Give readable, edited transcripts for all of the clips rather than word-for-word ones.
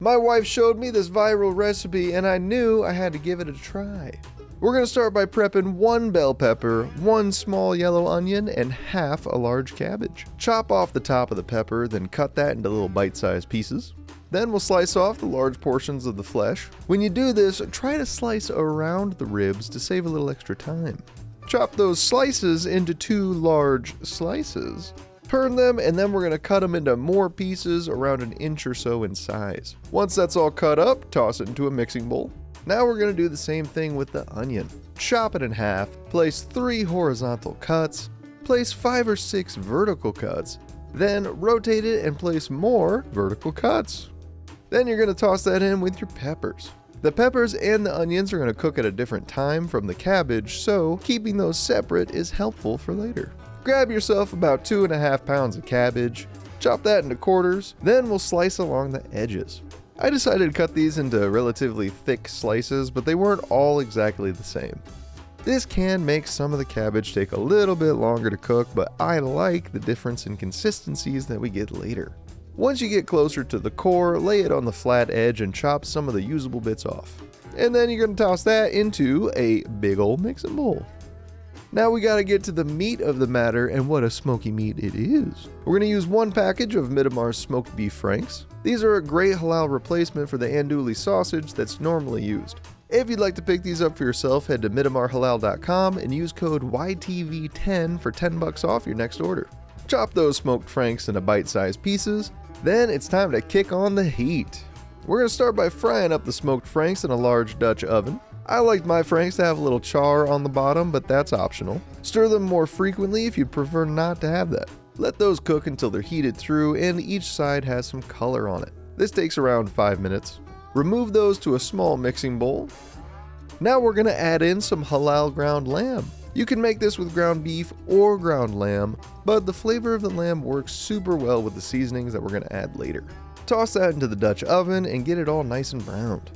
My wife showed me this viral recipe and I knew I had to give it a try. We're going to start by prepping 1 bell pepper, 1 small yellow onion, and half a large cabbage. Chop off the top of the pepper, then cut that into little bite-sized pieces. Then we'll slice off the large portions of the flesh. When you do this, try to slice around the ribs to save a little extra time. Chop those slices into 2 large slices. Turn them, and then we're going to cut them into more pieces around 1 inch or so in size. Once that's all cut up, toss it into a mixing bowl. Now we're going to do the same thing with the onion. Chop it in half, place 3 horizontal cuts, place 5 or 6 vertical cuts, then rotate it and place more vertical cuts. Then you're going to toss that in with your peppers. The peppers and the onions are going to cook at a different time from the cabbage, so keeping those separate is helpful for later. Grab yourself about 2.5 pounds of cabbage, chop that into quarters, then we'll slice along the edges. I decided to cut these into relatively thick slices, but they weren't all exactly the same. This can make some of the cabbage take a little bit longer to cook, but I like the difference in consistencies that we get later. Once you get closer to the core, lay it on the flat edge and chop some of the usable bits off. And then you're going to toss that into a big old mixing bowl. Now we gotta get to the meat of the matter and what a smoky meat it is. We're gonna use 1 package of Midamar smoked beef franks. These are a great halal replacement for the andouille sausage that's normally used. If you'd like to pick these up for yourself, head to midamarhalal.com and use code YTV10 for $10 off your next order. Chop those smoked franks into bite-sized pieces. Then it's time to kick on the heat. We're gonna start by frying up the smoked franks in a large Dutch oven. I like my franks to have a little char on the bottom, but that's optional. Stir them more frequently if you'd prefer not to have that. Let those cook until they're heated through and each side has some color on it. This takes around 5 minutes. Remove those to a small mixing bowl. Now we're going to add in some halal ground lamb. You can make this with ground beef or ground lamb, but the flavor of the lamb works super well with the seasonings that we're going to add later. Toss that into the Dutch oven and get it all nice and browned.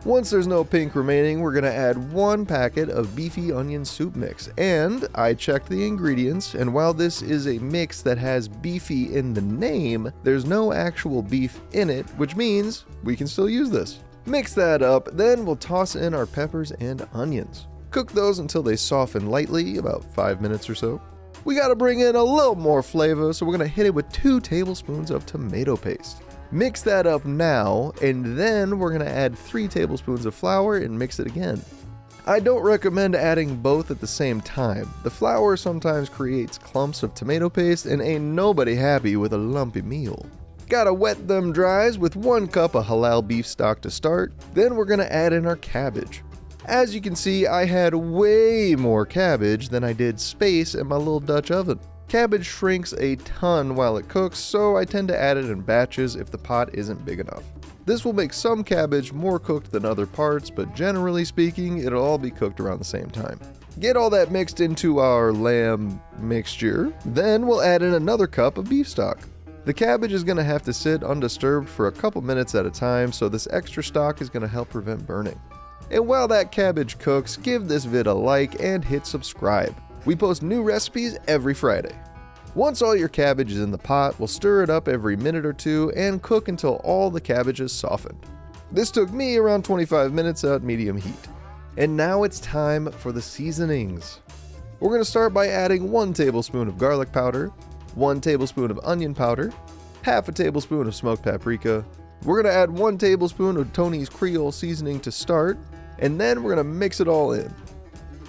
Once there's no pink remaining, we're going to add 1 packet of beefy onion soup mix. And I checked the ingredients, and while this is a mix that has beefy in the name, there's no actual beef in it, which means we can still use this. Mix that up, then we'll toss in our peppers and onions. Cook those until they soften lightly, about 5 minutes or so. We got to bring in a little more flavor, so we're going to hit it with 2 tablespoons of tomato paste. Mix that up now, and then we're going to add 3 tablespoons of flour and mix it again. I don't recommend adding both at the same time. The flour sometimes creates clumps of tomato paste and ain't nobody happy with a lumpy meal. Gotta wet them dries with 1 cup of halal beef stock to start, then we're going to add in our cabbage. As you can see, I had way more cabbage than I did space in my little Dutch oven. Cabbage shrinks a ton while it cooks, so I tend to add it in batches if the pot isn't big enough. This will make some cabbage more cooked than other parts, but generally speaking, it'll all be cooked around the same time. Get all that mixed into our lamb mixture, then we'll add in another cup of beef stock. The cabbage is going to have to sit undisturbed for a couple minutes at a time, so this extra stock is going to help prevent burning. And while that cabbage cooks, give this vid a like and hit subscribe. We post new recipes every Friday. Once all your cabbage is in the pot, we'll stir it up every minute or 2 and cook until all the cabbage is softened. This took me around 25 minutes at medium heat. And now it's time for the seasonings. We're going to start by adding 1 tablespoon of garlic powder, 1 tablespoon of onion powder, half a tablespoon of smoked paprika. We're going to add 1 tablespoon of Tony's Creole seasoning to start, and then we're going to mix it all in.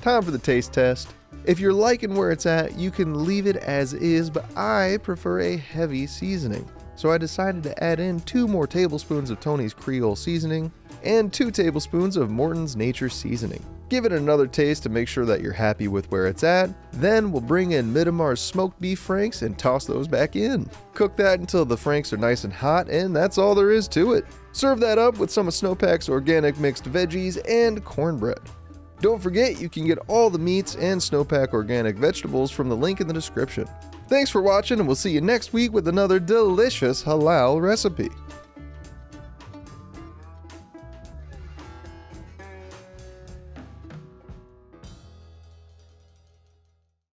Time for the taste test. If you're liking where it's at, you can leave it as is, but I prefer a heavy seasoning. So I decided to add in 2 more tablespoons of Tony's Creole seasoning and 2 tablespoons of Morton's Nature seasoning. Give it another taste to make sure that you're happy with where it's at. Then we'll bring in Midamar's smoked beef franks and toss those back in. Cook that until the franks are nice and hot, and that's all there is to it. Serve that up with some of Sno Pac's organic mixed veggies and cornbread. Don't forget, you can get all the meats and Sno Pac organic vegetables from the link in the description. Thanks for watching, and we'll see you next week with another delicious halal recipe.